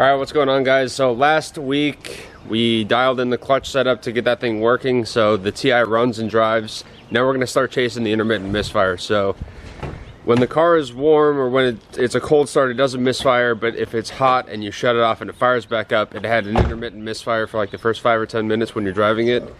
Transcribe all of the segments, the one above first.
Alright, what's going on, guys? So last week we dialed in the clutch setup to get that thing working, so the TI runs and drives. Now we're going to start chasing the intermittent misfire. So when the car is warm or when it's a cold start, it doesn't misfire, but if it's hot and you shut it off and it fires back up, it had an intermittent misfire for like the first 5 or 10 minutes when you're driving it.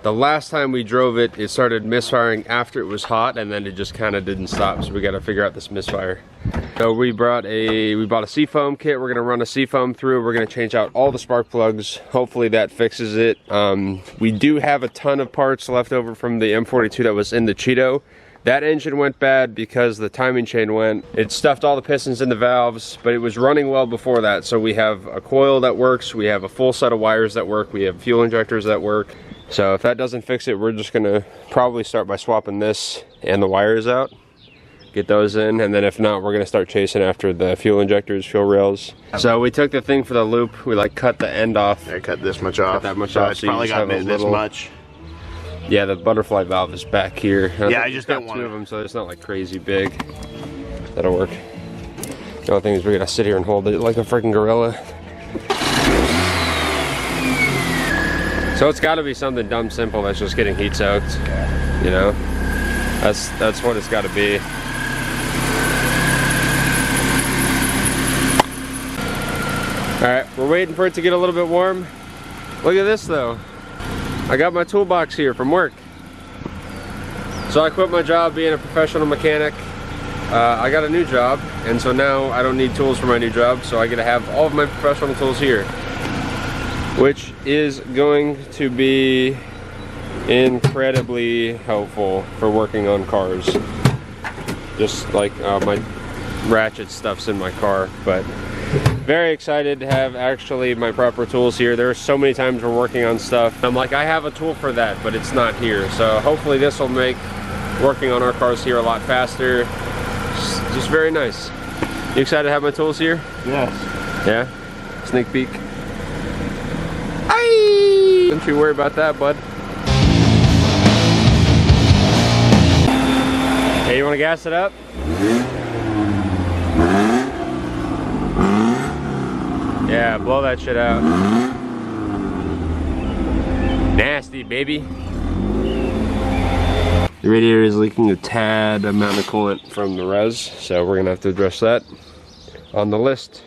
The last time we drove it, it started misfiring after it was hot, and then it just kind of didn't stop, so we got to figure out this misfire. So we bought a seafoam kit. We're gonna run a seafoam through. We're gonna change out all the spark plugs. Hopefully that fixes it. We do have a ton of parts left over from the M42 that was in the Cheeto. That engine went bad because the timing chain went. It stuffed all the pistons in the valves, but it was running well before that. So we have a coil that works. We have a full set of wires that work. We have fuel injectors that work. So if that doesn't fix it, we're just gonna probably start by swapping this and the wires out. Get those in, and then if not, we're gonna start chasing after the fuel injectors, fuel rails. So we took the thing for the loop. We like cut the end off. I cut this much off. Cut that much so off. It's probably got this much. Yeah, the butterfly valve is back here. Yeah, I just got two of them, so it's not like crazy big. That'll work. The only thing is we're gonna sit here and hold it like a freaking gorilla. So it's got to be something dumb simple that's just getting heat soaked. You know, that's what it's got to be. All right, we're waiting for it to get a little bit warm. Look at this though. I got my toolbox here from work. So I quit my job being a professional mechanic. I got a new job, and so now I don't need tools for my new job, so I get to have all of my professional tools here, which is going to be incredibly helpful for working on cars. Just like my ratchet stuff's in my car, but very excited to have actually my proper tools here. There are so many times we're working on stuff, I'm like, I have a tool for that, but it's not here. So hopefully this will make working on our cars here a lot faster. Just very nice. You excited to have my tools here? Yes. Yeah? Sneak peek. Aye! Don't you worry about that, bud. Hey, you want to gas it up? Yeah, blow that shit out. Nasty, baby. The radiator is leaking a tad amount of coolant from the res, so we're gonna have to address that on the list.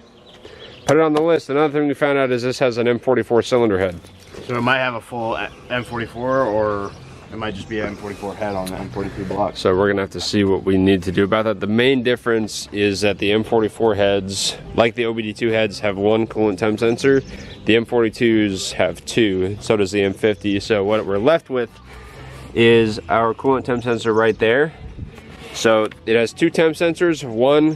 Put it on the list. Another thing we found out is this has an M44 cylinder head. So it might have a full M44, or it might just be an M44 head on the M42 block. So we're gonna have to see what we need to do about that. The main difference is that the M44 heads, like the OBD2 heads, have one coolant temp sensor. The M42s have two, so does the M50. So what we're left with is our coolant temp sensor right there. So it has two temp sensors. One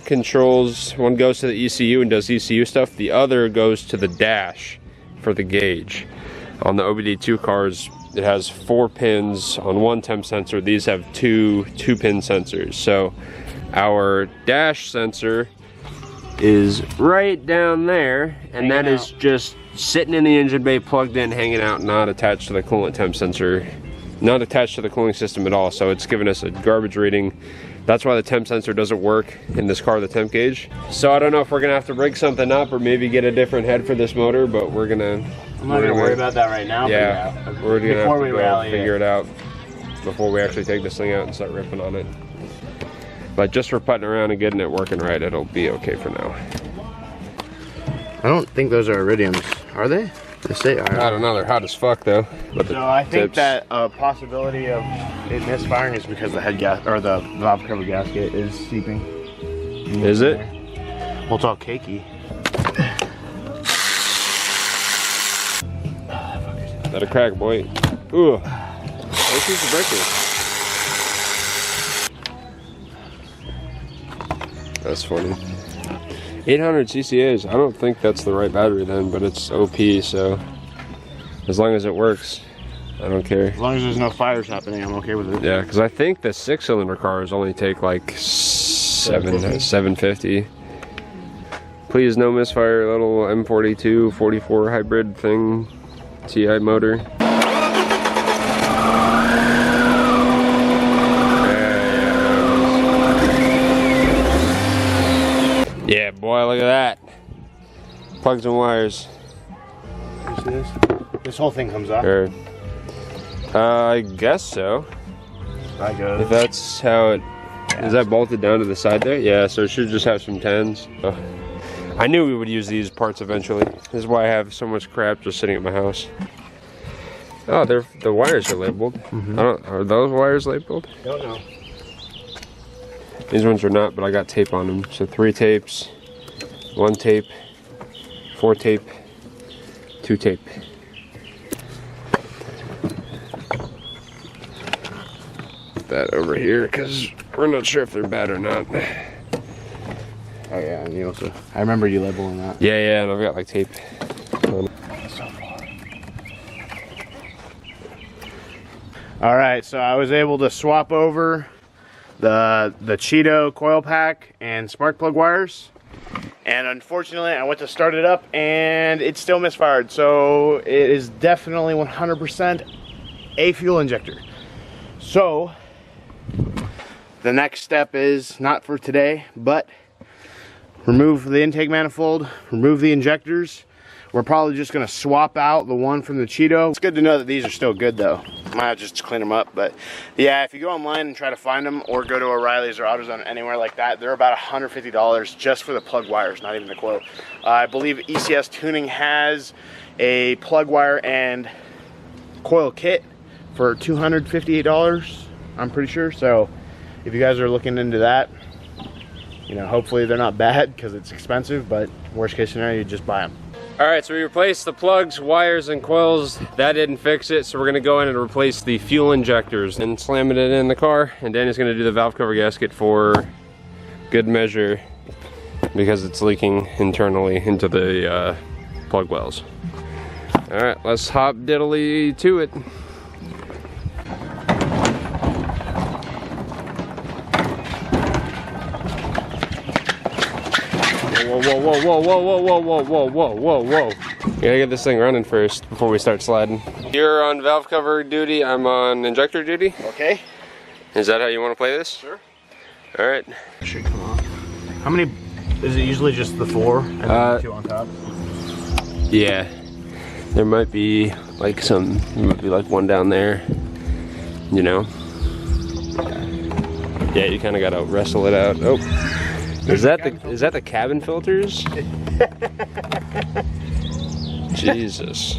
goes to the ECU and does ECU stuff. The other goes to the dash for the gauge. On the OBD2 cars, it has 4 pins on one temp sensor. These have two 2-pin sensors. So our dash sensor is right down there, and that is just sitting in the engine bay, plugged in, hanging out, not attached to the coolant temp sensor. Not attached to the cooling system at all, so it's giving us a garbage reading. That's why the temp sensor doesn't work in this car, the temp gauge. So I don't know if we're gonna have to rig something up or maybe get a different head for this motor, but we're gonna... I'm not gonna worry about that right now. Yeah, we're gonna before we rally figure it out before we actually take this thing out and start ripping on it. But just for putting around and getting it working right, it'll be okay for now. I don't think those are iridiums, are they? They say iron. I don't know, they're hot as fuck though. But so I think that a possibility of it misfiring is because the head gas or the valve cover gasket is seeping. Is it? Well, it's all cakey. Let it crack, boy. Ooh. This is the breaker. That's funny. 800 CCAs. I don't think that's the right battery then, but it's OP, so as long as it works, I don't care. As long as there's no fires happening, I'm okay with it. Yeah, because I think the 6-cylinder cars only take like 750. Please no misfire, little M42 44 hybrid thing, TI motor. Yeah, boy, look at that. Plugs and wires. You see this? This whole thing comes off. Or, I guess so. I go. If that's how it is, that bolted down to the side there? Yeah, so it should just have some 10s. Oh. I knew we would use these parts eventually. This is why I have so much crap just sitting at my house. Oh, the wires are labeled. Are those wires labeled? Don't know. These ones are not, but I got tape on them. So 3 tapes, 1 tape, 4 tape, 2 tape. Put that over here because we're not sure if they're bad or not. Oh yeah, and you also. I remember you labeling that. Yeah, and I've got like tape on. All right, so I was able to swap over the Cheeto coil pack and spark plug wires, and unfortunately I went to start it up and it still misfired. So it is definitely 100% a fuel injector. So the next step is not for today, but remove the intake manifold, remove the injectors. We're probably just gonna swap out the one from the Cheeto. It's good to know that these are still good though. Might have just clean them up, but yeah, if you go online and try to find them or go to O'Reilly's or AutoZone, anywhere like that, they're about $150 just for the plug wires, not even the coil. I believe ECS Tuning has a plug wire and coil kit for $258, I'm pretty sure. So if you guys are looking into that, you know, hopefully they're not bad because it's expensive, but worst case scenario, you just buy them. All right, so we replaced the plugs, wires, and coils. That didn't fix it, so we're gonna go in and replace the fuel injectors and slam it in the car. And Danny's gonna do the valve cover gasket for good measure because it's leaking internally into the plug wells. All right, let's hop diddly to it. Whoa, whoa, whoa, whoa, whoa, whoa, whoa, whoa, whoa, whoa, whoa. Gotta get this thing running first before we start sliding. You're on valve cover duty, I'm on injector duty. Okay. Is that how you want to play this? Sure. All right. Should come off. How many, is it usually just the 4 and then 2 on top? Yeah. There might be like there might be like one down there, you know? Yeah, you kind of gotta wrestle it out. Oh. Is that the cabin filters? Jesus.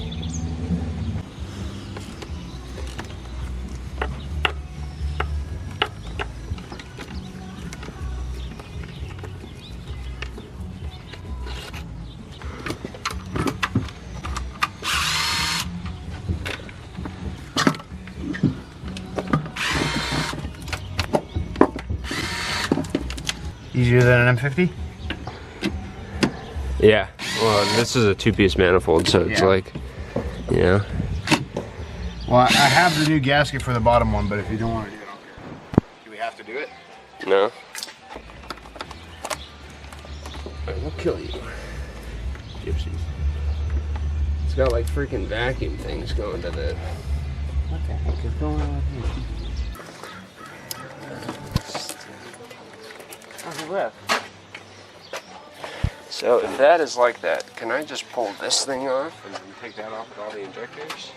Easier than an M50? Yeah. Well, this is a 2-piece manifold, so it's like, you know. Well, I have the new gasket for the bottom one, but if you don't want to do it, I don't care. Do we have to do it? No. I will kill you. Gypsies. It's got like freaking vacuum things going to that. What the heck is going on with me? So if that is like that, can I just pull this thing off and then take that off with all the injectors?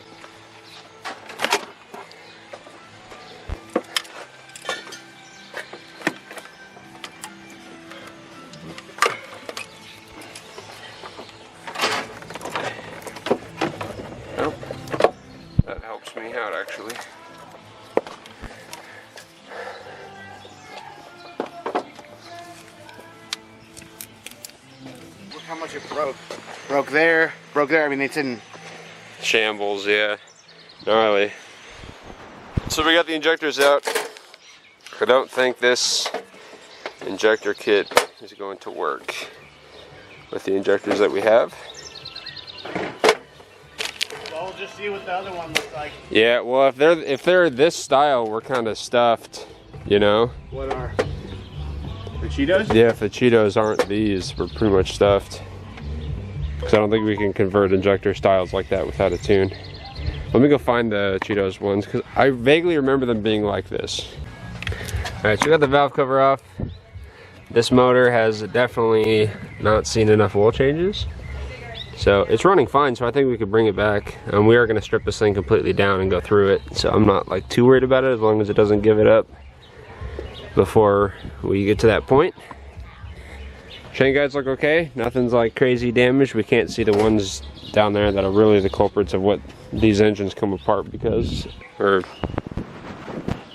Nope. That helps me out actually. How much it broke. Broke there. I mean, it's in shambles, yeah. Gnarly. So we got the injectors out. I don't think this injector kit is going to work with the injectors that we have. Well, we'll just see what the other one looks like. Yeah, well, if they're this style, we're kind of stuffed, you know. What are the Cheetos? Yeah, if the Cheetos aren't these, we're pretty much stuffed. Because I don't think we can convert injector styles like that without a tune. Let me go find the Cheetos ones, because I vaguely remember them being like this. Alright, so we got the valve cover off. This motor has definitely not seen enough oil changes. So it's running fine, so I think we could bring it back. We are gonna strip this thing completely down and go through it. So I'm not like too worried about it as long as it doesn't give it up before we get to that point. Chain guides look okay. Nothing's like crazy damaged. We can't see the ones down there that are really the culprits of what these engines come apart because, or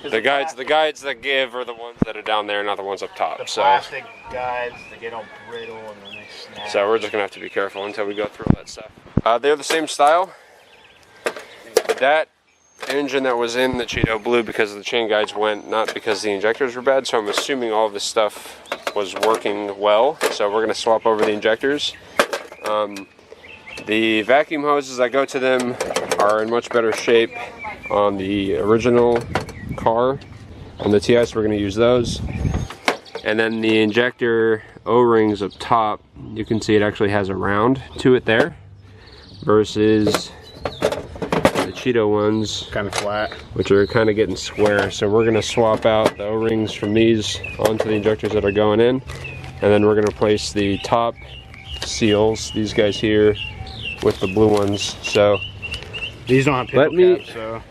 the guides that give are the ones that are down there, not the ones up top. The plastic guides, they get all brittle and then they snap. So we're just gonna have to be careful until we go through all that stuff. They're the same style. That engine that was in the Cheeto blew because the chain guides went, not because the injectors were bad. So I'm assuming all of this stuff was working well. So we're gonna swap over the injectors. The vacuum hoses that go to them are in much better shape on the original car. On the TI, so we're going to use those. And then the injector O-rings up top, you can see it actually has a round to it there versus the Cheeto ones, kind of flat, which are kind of getting square. So we're going to swap out the O-rings from these onto the injectors that are going in, and then we're going to replace the top seals, these guys here, with the blue ones. So these don't have pimple caps, so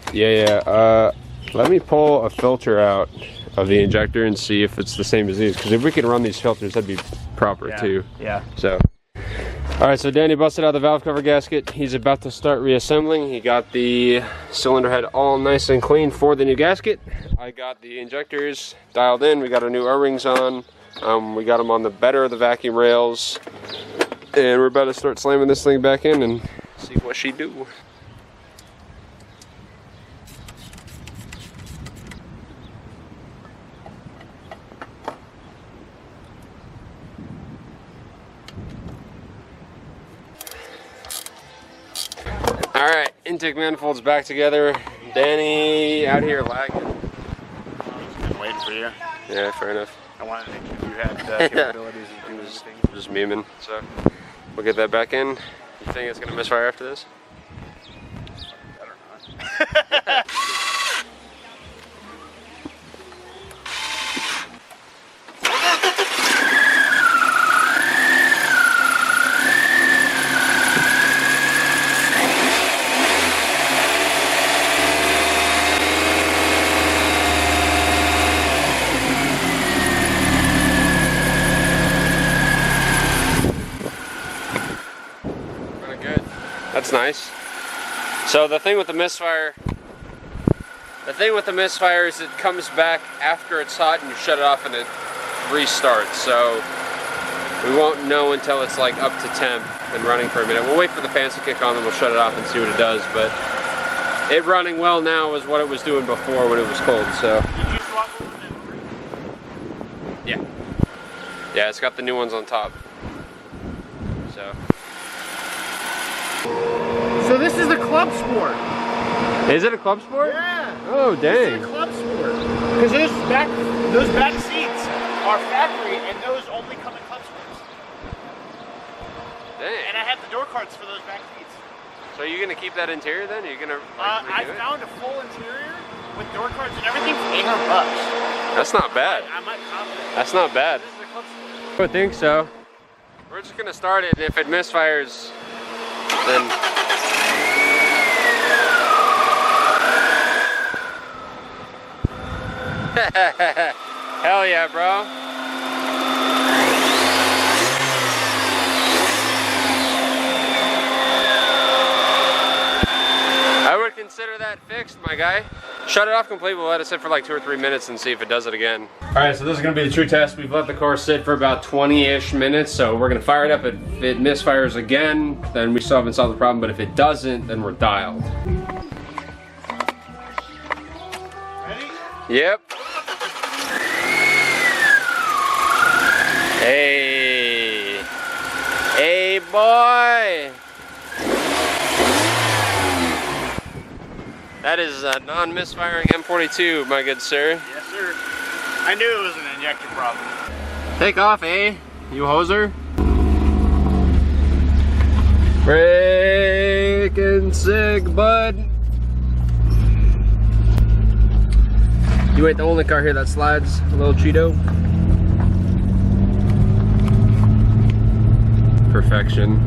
let me pull a filter out of the injector and see if it's the same as these, because if we can run these filters, that'd be proper too. Yeah. So all right, so Danny busted out the valve cover gasket. He's about to start reassembling. He got the cylinder head all nice and clean for the new gasket. I got the injectors dialed in. We got our new O-rings on. We got them on the better of the vacuum rails. And we're about to start slamming this thing back in and see what she do. All right, intake manifolds back together. Danny out here lagging. I've been waiting for you. Yeah, fair enough. I wanted to make sure you had capabilities of doing this thing. Just memeing, so we'll get that back in. You think it's gonna misfire after this? Better not. That's nice. So the thing with the misfire is it comes back after it's hot and you shut it off and it restarts. So we won't know until it's like up to temp and running for a minute. We'll wait for the fans to kick on and we'll shut it off and see what it does. But it running well now is what it was doing before when it was cold. So Did you swap over to yeah. Yeah, it's got the new ones on top. So this is the Club Sport. Is it a Club Sport? Yeah. Oh, dang. This is a Club Sport. Because those back seats are factory, and those only come in Club Sports. Dang. And I have the door cards for those back seats. So are you gonna keep that interior then? Are you gonna? Like, I found a full interior with door cards and everything for $800. That's not bad. I might cop it. That's not bad. This is the Club Sport. I would think so. We're just gonna start it. If it misfires, then. Hell yeah, bro. I would consider that fixed, my guy. Shut it off completely. We'll let it sit for like 2 or 3 minutes and see if it does it again. All right, so this is gonna be the true test. We've let the car sit for about 20-ish minutes, so we're gonna fire it up. If it misfires again, then we still haven't solved the problem, but if it doesn't, then we're dialed. Ready? Yep. Hey. Hey, boy. That is a non-misfiring M42, my good sir. Yes, sir. I knew it was an injector problem. Take off, eh? You hoser. Freaking sick, bud. You ain't the only car here that slides, a little Cheeto. Perfection.